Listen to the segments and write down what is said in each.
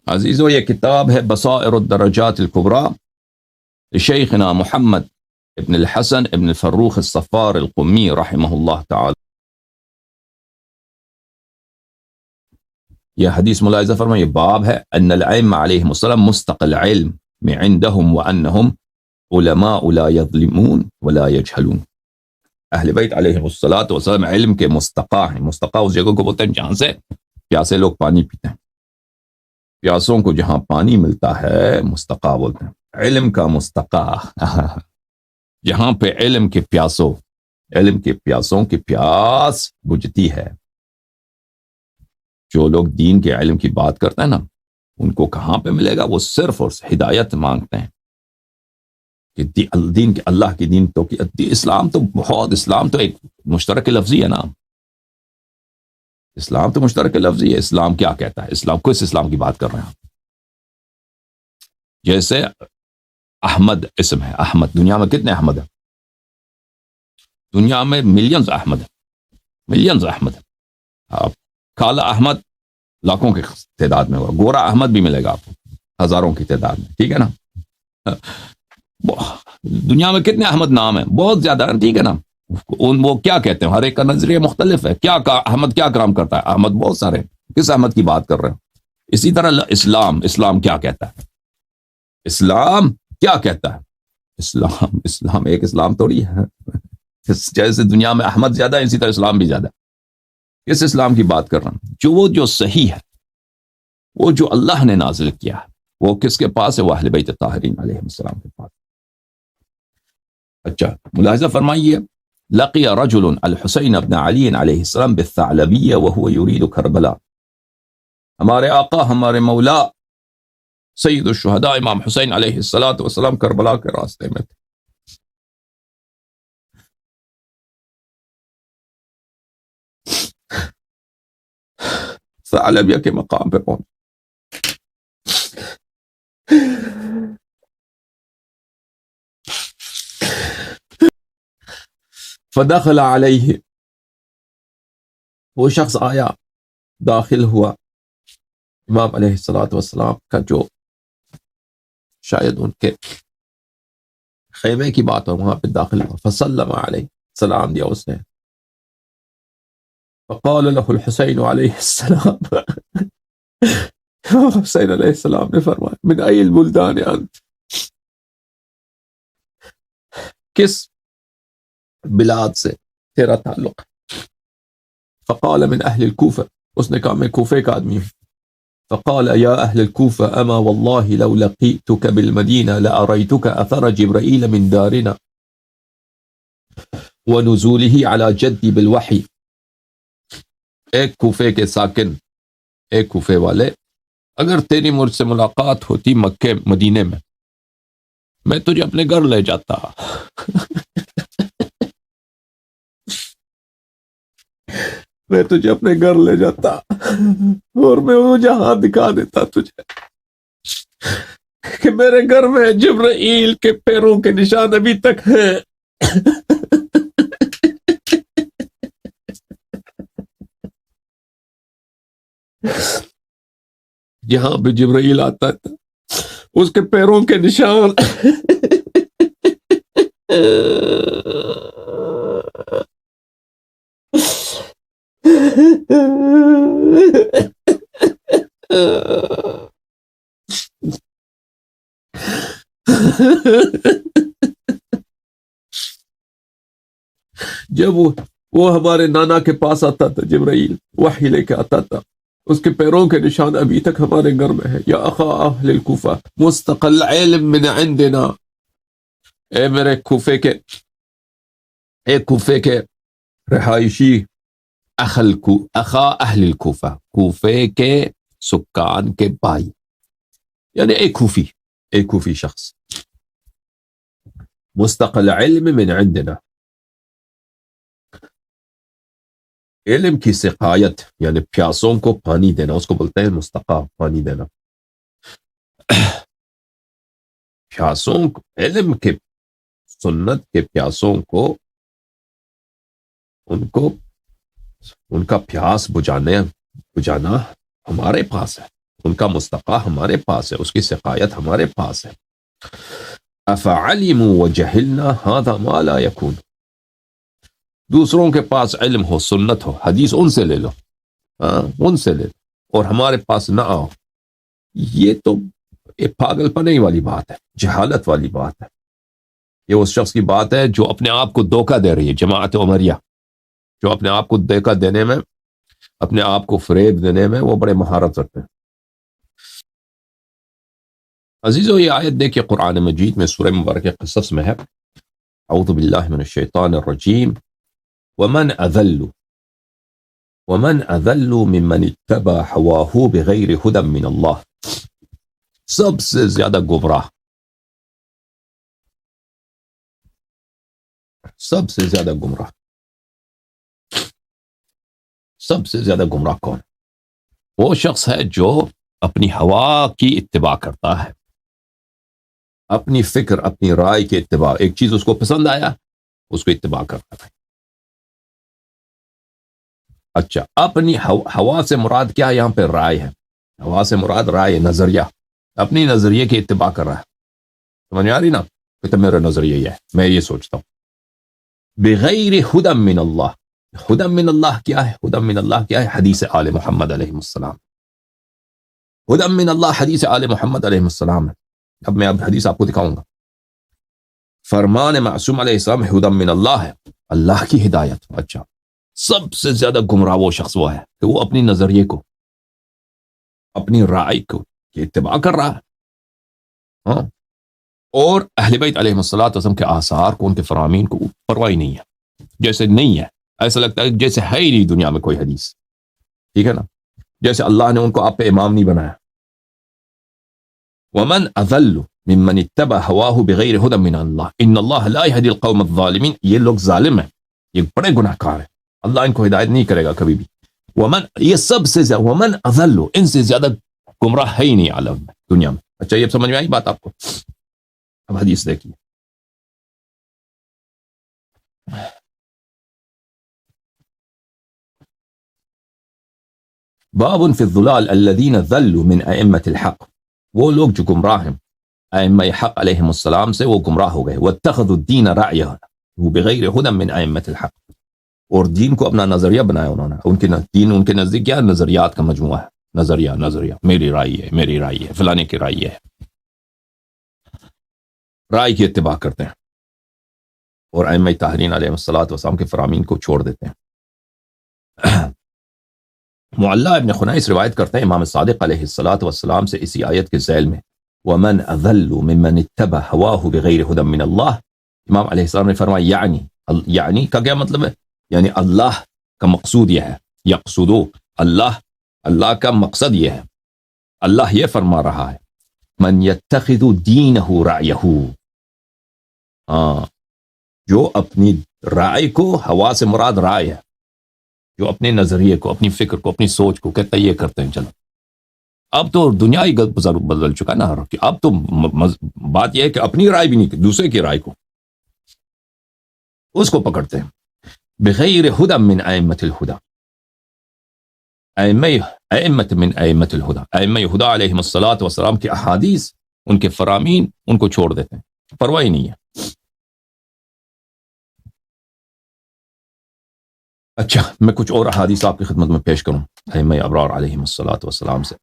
عزیزو یہ کتاب ہے بصائر الدرجات الکبریٰ شیخنا محمد ابن الحسن ابن الفروخ الصفار القمی رحمہ اللہ تعالی. یہ حدیث ملاحظہ فرمائے، یہ باب ہے ان الائمہ علیہم السلام مستقل علم میں عندهم وانہم علماء لا یظلمون ولا یجہلون. اہل بیت علیہم السلام علم کے مستقا ہیں. مستقا اس جگہ کو بولتے ہیں جہاں سے پیاسے لوگ پانی پیتے ہیں. پیاسوں کو جہاں پانی ملتا ہے مستقا بولتے ہیں. علم کا مستقا جہاں پہ علم کے پیاسوں کی پیاس بجھتی ہے. جو لوگ دین کے علم کی بات کرتے ہیں نا، ان کو کہاں پہ ملے گا؟ وہ صرف اور ہدایت مانگتے ہیں کہ دین کے اللہ کی دین تو اسلام تو ایک مشترک لفظی ہے نا. اسلام تو مشترک لفظی ہے. اسلام کیا کہتا ہے؟ اسلام کس اسلام کی بات کر رہے ہیں آپ؟ جیسے احمد اسم ہے. احمد، دنیا میں کتنے احمد ہیں؟ دنیا میں ملینز احمد ہیں. آپ کالا احمد لاکھوں کی تعداد میں ہوگا. گورا احمد بھی ملے گا آپ کو ہزاروں کی تعداد میں. ٹھیک ہے نا؟ دنیا میں کتنے احمد نام ہیں؟ بہت زیادہ. ٹھیک ہے نا؟ وہ کیا کہتے ہیں؟ ہر ایک کا نظریہ مختلف ہے. احمد کیا کام کرتا ہے؟ احمد بہت سارے. کس احمد کی بات کر رہے ہیں؟ اسی طرح اسلام کیا کہتا ہے؟ اسلام کیا کہتا ہے؟ اسلام ایک اسلام تھوڑی ہے. جیسے دنیا میں احمد زیادہ ہے، اسی طرح اسلام بھی زیادہ. کس اسلام کی بات کر رہا ہوں؟ جو صحیح ہے، وہ جو اللہ نے نازل کیا ہے، وہ کس کے پاس ہے؟ وہ اہل بیت الطاہرین علیہ السلام کے پاس. اچھا ملاحظہ فرمائیے، لقی رجل الحسین ابن علی علیہ السلام بالثعلبیہ وهو یرید کربلا. ہمارے آقا، ہمارے مولا سید الشہداء امام حسین علیہ السلام کربلا کے راستے میں تھے. ثعلبیہ کے مقام پہ پہنچ. فدخل علیہ، وہ شخص آیا، داخل ہوا امام علیہ السلام کا جو شاید ان کے خیمے کی بات ہو، وہاں پہ داخل ہوا. فسلم علیہ، سلام دیا اس نے. فقال له الحسین علیہ السلام، حسین علیہ السلام نے فرمایا، من ای البلدان انت، کس بلاد سے تیرا تعلق؟ فقال من اہل الکوفہ، اس نے کہا میں کوفے کا آدمی ہوں. فقال یا اہل الکوفہ اما واللہ لو لقیتک بالمدینہ لأریتک اثر جبرائیل من دارنا ونزولہ علی جدی بالوحی. ایک کوفے کے ساکن، ایک کوفے والے، اگر تیری مجھ سے ملاقات ہوتی مکے مدینے میں تجھے اپنے گھر لے جاتا. میں تجھے اپنے گھر لے جاتا اور میں وہ جہاں دکھا دیتا تجھے کہ میرے گھر میں جبرائیل کے پیروں کے نشان ابھی تک ہیں. جہاں بھی جبرائیل آتا تھا اس کے پیروں کے نشان جب وہ ہمارے نانا کے پاس آتا تھا جبرائیل، وحی لے کے آتا تھا، اس کے پیروں کے نشان ابھی تک ہمارے گھر میں ہے. یا اخا اہل الکوفہ مستقل علم من عندنا، اے میرے کوفے کے رہائشی، اخا اہل الکوفہ، کوفے کے سکان کے بھائی، یعنی ایک کوفی شخص. مستقل علم من عندنا، علم کی سقایت یعنی پیاسوں کو پانی دینا، اس کو بولتے ہیں مستقا، پانی دینا. پیاسوں کو، علم کے سنت کے پیاسوں کو، ان کا پیاس بجھانا ہمارے پاس ہے. ان کا مستقا ہمارے پاس ہے، اس کی سقایت ہمارے پاس ہے. افعلموا وجہلنا ھذا ما لا یکون. دوسروں کے پاس علم ہو، سنت ہو، حدیث ان سے لے لو، ان سے لے لو، اور ہمارے پاس نہ آؤ. یہ تو ایک پاگل پنے والی بات ہے، جہالت والی بات ہے. یہ اس شخص کی بات ہے جو اپنے آپ کو دھوکہ دے رہی ہے، جماعت عمریہ جو اپنے آپ کو دھوکہ دینے میں، اپنے آپ کو فریب دینے میں وہ بڑے مہارت رکھتے ہیں. عزیزو، یہ آیت دیکھیں قرآن مجید میں سورہ مبارکہ قصص میں ہے. اعوذ باللہ من الشیطان الرجیم. ومن اذل ممن اتبع هواه بغیر ہدی من اللہ. سب سے زیادہ گمراہ، سب سے زیادہ گمراہ، سب سے زیادہ گمراہ کون؟ وہ شخص ہے جو اپنی ہوا کی اتباع کرتا ہے، اپنی فکر، اپنی رائے کی اتباع. ایک چیز اس کو پسند آیا، اس کو اتباع کرتا ہے. اچھا، اپنی ہوا سے مراد کیا؟ یہاں پہ رائے ہے. ہوا سے مراد رائے، نظریہ، اپنی نظریے کی اتباع کر رہا ہے. سمجھ میں آ رہی نا؟ کہ میرا نظریہ یہ ہے، میں یہ سوچتا ہوں. بغیر ہدی من اللہ. ہدی من اللہ کیا ہے؟ ہدی من اللہ کیا ہے؟ حدیث آل محمد علیہ السلام. ہدی من اللہ حدیث آل محمد علیہ السلام ہے. اب میں حدیث آپ کو دکھاؤں گا. فرمان معصوم علیہ السلام ہدی من اللہ ہے، اللہ کی ہدایت. اچھا، سب سے زیادہ گمراہ وہ شخص وہ ہے کہ وہ اپنی نظریے کو، اپنی رائے کو اتباع کر رہا ہے، ہاں، اور اہل بیت علیہ الصلوۃ والسلام کے آثار کو، ان کے فرامین کو پرواہ نہیں ہے. جیسے نہیں ہے، ایسا لگتا ہے جیسے ہے ہی نہیں دنیا میں کوئی حدیث. ٹھیک ہے نا؟ جیسے اللہ نے ان کو آپ پہ امام نہیں بنایا. ومن اضل ممن اتبع هواه بغیر ہدی من اللہ ان اللہ لا يهدي القوم الظالمین. یہ لوگ ظالم ہیں، یہ بڑے گناہ کار ہیں، اللہ ان کو ہدایت نہیں کرے گا کبھی بھی. ومن، یہ سب سے زیادہ، ومن اضل، ان سے زیادہ گمراہ ہے ہی نہیں عالم میں، دنیا میں. اچھا، یہ سمجھ میں آئی بات آپ کو؟ اب حدیث دیکھیے. باب فی الضلال الذین ضلوا من ائمة الحق. وہ لوگ جو گمراہ ہیں ائمہ حق علیہم السلام سے، وہ گمراہ ہو گئے. واتخذوا الدین رعیہ بغیر ہدی من ائمة الحق. اور دین کو اپنا نظریہ بنایا انہوں نے. ان کے دین، ان کے نزدیک کیا؟ نظریات کا مجموعہ ہے. نظریہ، میری رائے ہے، میری رائے ہے، فلانے کی رائے ہے. رائے کی اتباع کرتے ہیں اور ائمہ طاہرین علیہ الصلوۃ والسلام کے فرامین کو چھوڑ دیتے ہیں. معلّہ ابن خنیس روایت کرتے ہیں امام صادق علیہ الصلوۃ والسلام سے اسی آیت کے ذیل میں، ومن اضل ممن اتبع هواه بغیر ہدی من اللہ. امام علیہ السلام نے فرمایا یعنی کا کیا مطلب ہے؟ یعنی اللہ کا مقصود یہ ہے، یقصدو، اللہ کا مقصد یہ ہے، اللہ یہ فرما رہا ہے، من یتخذ دینہ رعیہ، جو اپنی رائے کو، ہوا سے مراد رائے ہے، جو اپنے نظریے کو، اپنی فکر کو، اپنی سوچ کو کہتا ہے یہ کرتے ہیں. چلو، اب تو دنیا ہی بدل چکا نا. اب تو بات یہ ہے کہ اپنی رائے بھی نہیں، دوسرے کی رائے کو، اس کو پکڑتے ہیں. بغیر ہدی من ائمة الہدی. ائمۃ من ائمۃ الہدی، ائمہ ہدی علیہم الصلوۃ والسلام کے احادیث، ان کے فرامین، ان کو چھوڑ دیتے ہیں، پرواہ ہی نہیں ہے. اچھا، میں کچھ اور احادیث آپ کی خدمت میں پیش کروں ائمہ ابرار علیہم الصلوۃ والسلام سے.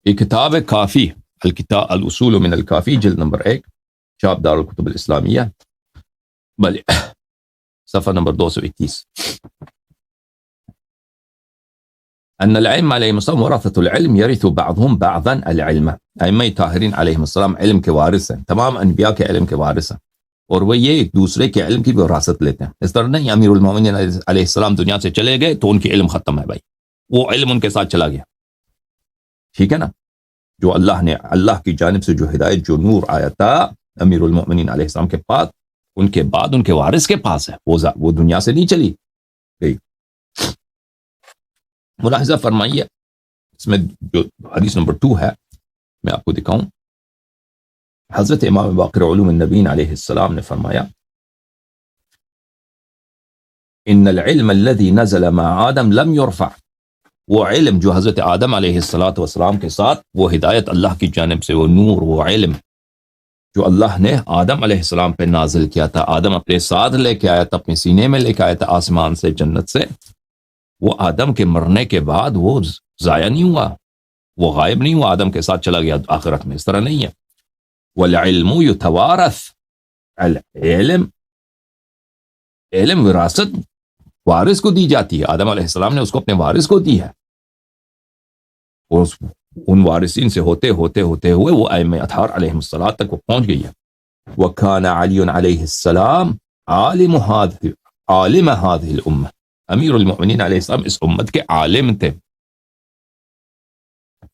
یہ کتاب ہے کافی، الاصول من الکافی، جلد نمبر 1، چاپ دار الکتب الاسلامیہ، بلے صفحہ نمبر 221. ان الائمہ علیہم السلام ورثۃ العلم یرث بعضهم بعضا العلم. ائمہ طاہرین علیہم السلام علم کے وارث ہیں، تمام انبیاء کے علم کے وارث ہیں، اور وہ یہ ایک دوسرے کے علم کی بھی وراثت لیتے ہیں. اس طرح نہیں امیر المومنین علیہ السلام دنیا سے چلے گئے تو ان کی علم ختم ہے بھائی، وہ علم ان کے ساتھ چلا گیا. ٹھیک ہے نا؟ جو اللہ کی جانب سے جو ہدایت، جو نور آیا تھا امیر المؤمنین علیہ السلام کے پاس، ان کے بعد ان کے وارث کے پاس ہے، وہ دنیا سے نہیں چلی گئی. ملاحظہ فرمائیے، اس میں جو حدیث نمبر 2 ہے، میں آپ کو دکھاؤں. حضرت امام باقر علوم النبیین علیہ السلام نے فرمایا ان العلم الذي نزل مع آدم لم يرفع، وہ علم جو حضرت آدم علیہ السلام کے ساتھ، وہ ہدایت اللہ کی جانب سے، وہ نور، وہ علم جو اللہ نے آدم علیہ السلام پہ نازل کیا تھا، آدم اپنے ساتھ لے کے آیا تھا، اپنے سینے میں لے کے آیا تھا آسمان سے، جنت سے، وہ آدم کے مرنے کے بعد وہ ضائع نہیں ہوا، وہ غائب نہیں ہوا، آدم کے ساتھ چلا گیا آخرت میں، اس طرح نہیں ہے۔ والعلم یتوارث، علم وراثت وارث کو دی جاتی ہے، آدم علیہ السلام نے اس کو اپنے وارث کو دی ہے، اور ان وارثین سے ہوتے ہوئے وہ ائمہ اطہار علیہم الصلاۃ تک وہ پہنچ گئی ہے۔ وکان علی علیہ السلام عالم هذه الامہ، امیر المؤمنین علیہ السلام اس امت کے عالم تھے۔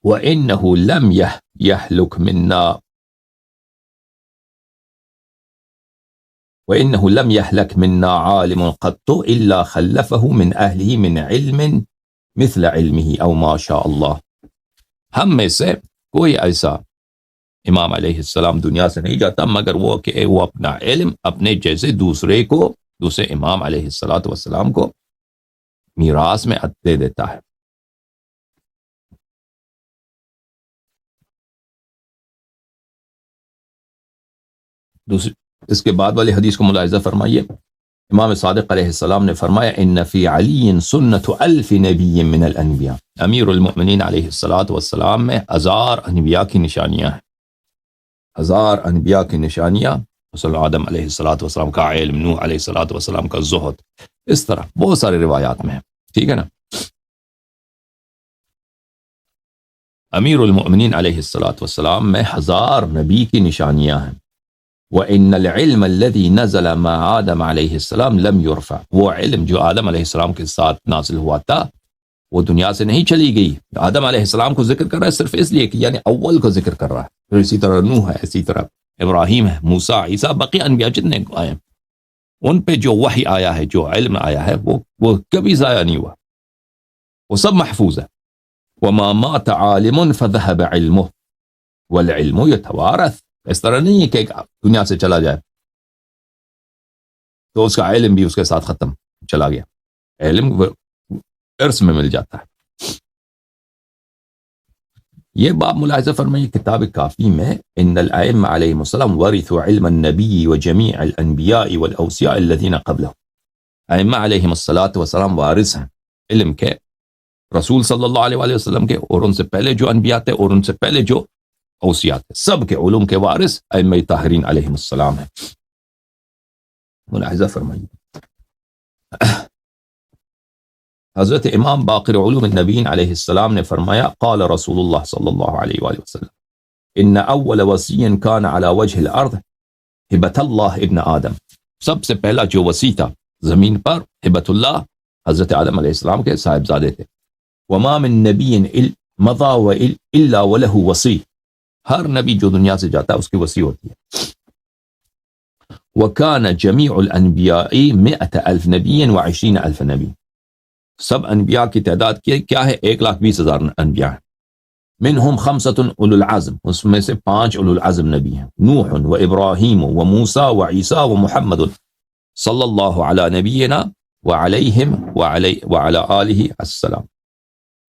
وانه لم يهلك منا وإنه لم يهلك منا عالم قط إلا خلفه من أهله من علم مثل علمه أو ما شاء الله، ہم میں سے کوئی ایسا امام علیہ السلام دنیا سے نہیں جاتا مگر وہ کہ وہ اپنا علم اپنے جیسے دوسرے امام علیہ السلام کو میراث میں دے دیتا ہے۔ اس کے بعد والی حدیث کو ملاحظہ فرمائیے، امام صادق علیہ السلام نے فرمایا ان فی علی سنت الف نبی من الانبیاء، امیر المؤمنین علیہ السلام میں 1000 انبیاء کی نشانیاں ہیں، 1000 انبیاء کی نشانیاں، مثلا آدم علیہ السلام کا علم، نوح علیہ السلام کا زہد، اس طرح بہت سارے روایات میں ہے، ٹھیک ہے نا۔ امیر المؤمنین علیہ السلام میں 1000 نبی کی نشانیاں ہیں۔ وَإِنَّ الْعِلْمَ الَّذِي نَزَلَ مَعَ آدَمَ علیہ السلام لم يرفع، وہ علم جو آدم علیہ السلام کے ساتھ نازل ہوا تھا وہ دنیا سے نہیں چلی گئی۔ آدم علیہ السلام کو ذکر کر رہا ہے صرف اس لیے کہ یعنی اول کو ذکر کر رہا ہے، پھر اسی طرح نوح ہے، اسی طرح ابراہیم ہے، موسیٰ، عیسیٰ، باقی انبیاء جتنے آئے ہیں ان پہ جو وحی آیا ہے، جو علم آیا ہے وہ کبھی ضائع نہیں ہوا، وہ سب محفوظ ہے۔ وَمَا مَاتَ عَالِمٌ فَذَهَبَ عِلْمُهُ وَالْعِلْمُ يَتَوَارَثُ، اس طرح نہیں ہے کہ دنیا سے چلا جائے تو اس کا علم بھی اس کے ساتھ ختم چلا گیا، علم ارث میں مل جاتا ہے۔ یہ باب ملاحظہ فرمائیے کتاب کافی میں، ان الائمہ علیہم السلام ورثوا علم النبی وجمیع الانبیاء والاوصیاء الذین قبلہ، ائمہ علیہم السلام وارث ہیں علم کے، رسول صلی اللہ علیہ وسلم کے، اور ان سے پہلے جو انبیاء تھے اور ان سے پہلے جو اوصیات، سب کے علوم کے وارث ائمہ طاہرین علیہم السلام ہیں۔ ملاحظہ فرمائیے حضرت امام باقر علوم النبیین علیہ السلام نے فرمایا قال رسول اللہ صلی اللہ علیہ وآلہ وسلم ان اول وصی کان علی وجہ الارض ہبۃ اللہ ابن آدم، سب سے پہلا جو وصی تھا زمین پر ہبۃ اللہ حضرت آدم علیہ السلام کے صاحبزادے تھے۔ وما من نبی مضى الا وله وصی، ہر نبی جو دنیا سے جاتا ہے اس کی وصی ہوتی ہے۔ وَكَانَ جَمِيعُ الْأَنْبِيَاءِ 100,000 نَبِيًّا و20,000 نبی، سب انبیاء کی تعداد کیا ہے؟ 1,20,000 انبیاء ہیں۔ منہم 5 اولو العزم، اس میں سے 5 اولو العزم نبی ہیں، نوح و ابراہیم و موسیٰ و عیسیٰ و محمد صلی اللہ علی نبینا وعلیہم وعلی آلہ السلام،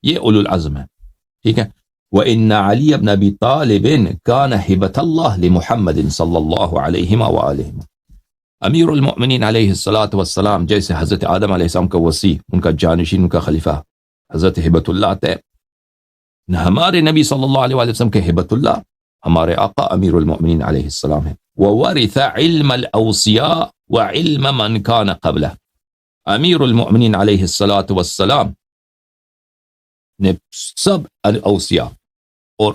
یہ اولو العزم ہے، ٹھیک ہے۔ وَإِنَّ عَلِيَّ بْنَ أَبِي طَالِبٍ كَانَ هِبَةَ اللَّهِ لِمُحَمَّدٍ صلی اللہ علیہ وآلہ، امیر المؤمنین علیہ السلام جیسے حضرت آدم علیہ السلام کا وصی، ان کا جانشین، ان کا خلیفہ حضرت ہبۃ اللہ تھے، ہمارے نبی صلی اللہ علیہ وسلم کے ہبۃ اللہ ہمارے آقا امیر المؤمنین علیہ السلام ہیں۔ وَوَرِثَ عِلْمَ الْأَوْصِيَاءِ وَعِلْمَ مَنْ كَانَ قَبْلَهُ، امیر المؤمنین علیہ السلام نے سب اوصیاء اور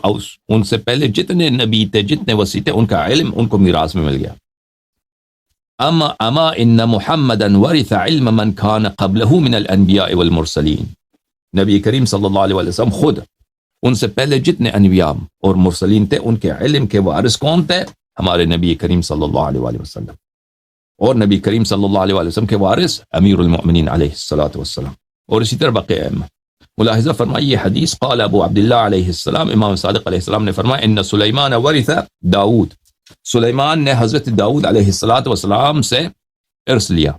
ان سے پہلے جتنے نبی تھے، جتنے وصی تھے، ان کا علم ان کو میراث میں مل گیا۔ اما ان محمدا ورث علم من كان قبله من الانبیاء والمرسلین، نبی کریم صلی اللہ علیہ وسلم خود ان سے پہلے جتنے انبیاء اور مرسلین تھے ان کے علم کے وارث کون تھے؟ ہمارے نبی کریم صلی اللہ علیہ وسلم، اور نبی کریم صلی اللہ علیہ وسلم کے وارث امیر المؤمنین علیہ السلام، اور اسی طرح بقیہ ائمہ۔ ملاحظہ فرمائیے حدیث قال ابو عبداللہ علیہ السلام، امام صادق علیہ السلام نے فرمایا ان سلیمان ورث داؤد، سلیمان نے حضرت داؤد علیہ الصلاۃ والسلام سے ارث لیا.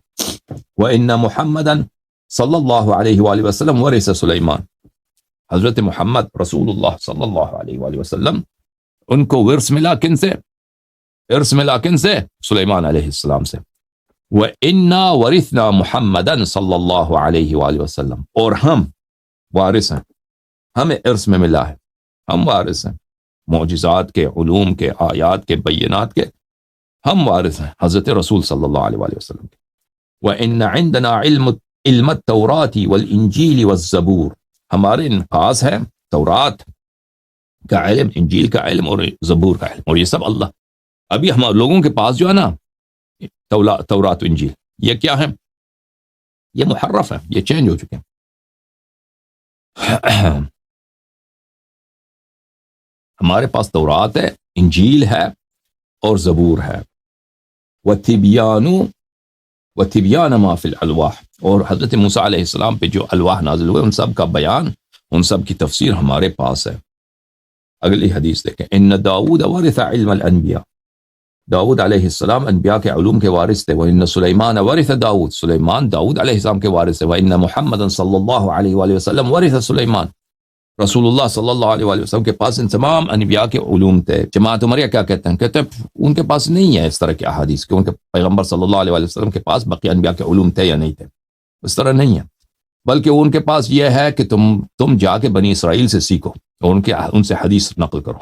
وَإِنَّ مُحَمَّدًا صلی اللہ علیہ وآلہ وسلم ورث سلیمان. حضرت محمد رسول اللہ صلی اللہ علیہ وآلہ وسلم ان کو ورث ملا کن سے؟ ارث ملا کن سے؟ سلیمان علیہ السلام سے. وَإِنَّا وَرِثْنَا مُحَمَّدًا صلی اللہ علیہ وآلہ وسلم. اور ہم وارث ہیں، ہمیں ارث میں ملا ہے، ہم وارث ہیں معجزات کے، علوم کے، آیات کے، بینات کے، ہم وارث ہیں حضرت رسول صلی اللہ علیہ وآلہ وسلم کے. وَإِنَّ عِنْدَنَا علم التوراة والإنجیل والزبور. ہمارے پاس ہے تورات کا علم، انجیل کا علم اور زبور کا علم، اور یہ سب اللہ. ابھی ہم لوگوں کے پاس جو ہے نا تورات و انجیل، یہ کیا ہے؟ یہ محرف ہے، یہ چینج ہو چکے ہیں. ہمارے پاس تورات ہے، انجیل ہے اور زبور ہے. وَتِبْيَانَ مَا فِي الْأَلْوَاحِ. اور حضرت موسیٰ علیہ السلام پہ جو الواح نازل ہوئے ان سب کا بیان، ان سب کی تفسیر ہمارے پاس ہے. اگلی حدیث دیکھیں. ان داؤد ورث علم الانبیاء. داؤد علیہ السلام انبیاء کے علوم کے وارث تھے. وَإِنَّ سُلَيْمَانَ وَرِثَ داؤد. سلیمان داؤد علیہ السلام کے وارث تھے. وَإِنَّ مُحَمَّدًا صلی اللہ علیہ وآلہ وسلم وَرِثَ سلیمان. رسول اللہ صلی اللہ علیہ وآلہ وسلم کے پاس ان تمام انبیاء کے علوم تھے. جماعت عمریہ کیا کہتے ہیں؟ کہتے ہیں ان کے پاس نہیں ہے اس طرح کے احادیث کہ ان کے پیغمبر صلی اللہ علیہ وآلہ وسلم کے پاس باقی انبیاء کے علوم تھے یا نہیں تھے. اس طرح نہیں ہے، بلکہ ان کے پاس یہ ہے کہ تم جا کے بنی اسرائیل سے سیکھو اور ان سے حدیث نقل کرو.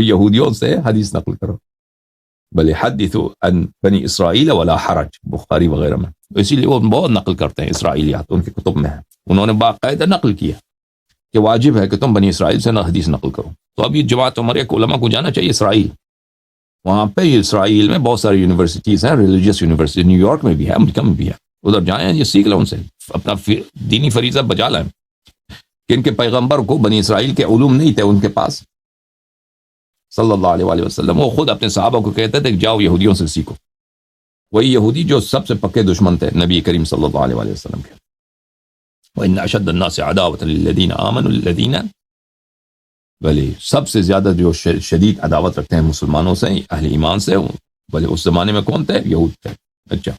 یہودیوں سے حدیث نقل کرو. بل حدثوا عن بنی اسرائیل ولا حرج، بخاری وغیرہ میں. اسی لیے وہ بہت نقل کرتے ہیں اسرائیلیات، ان کی کتب میں ہے. انہوں نے باقاعدہ نقل کیا کہ واجب ہے کہ تم بنی اسرائیل سے حدیث نقل کرو. تو اب یہ جماعت عمریہ کے علماء کو جانا چاہیے اسرائیل. وہاں پہ اسرائیل میں بہت ساری یونیورسٹیز ہیں، ریلیجیس یونیورسٹی، نیو یارک میں بھی ہے، امریکہ میں بھی ہے. ادھر جائیں، یہ سیکھ لیں ان سے، اپنا دینی فریضہ بجا لیں کہ ان کے پیغمبر کو بنی اسرائیل کے علوم نہیں تھے ان کے پاس صلی اللہ علیہ وآلہ وسلم. وہ خود اپنے صحابہ کو کہتے تھے کہ جاؤ یہودیوں سے سیکھو. وہی یہودی جو سب سے پکے دشمن تھے نبی کریم صلی اللہ علیہ وآلہ وسلم کے. وَإِنَّ أَشَدَّ النَّاسِ عَدَاوَةً لِلَّذِينَ آمَنُوا الَّذِينَ، بلے سب سے زیادہ جو شدید عداوت رکھتے ہیں مسلمانوں سے، اہل ایمان سے، بلے اس زمانے میں کون تھے؟ یہود تھے. اچھا.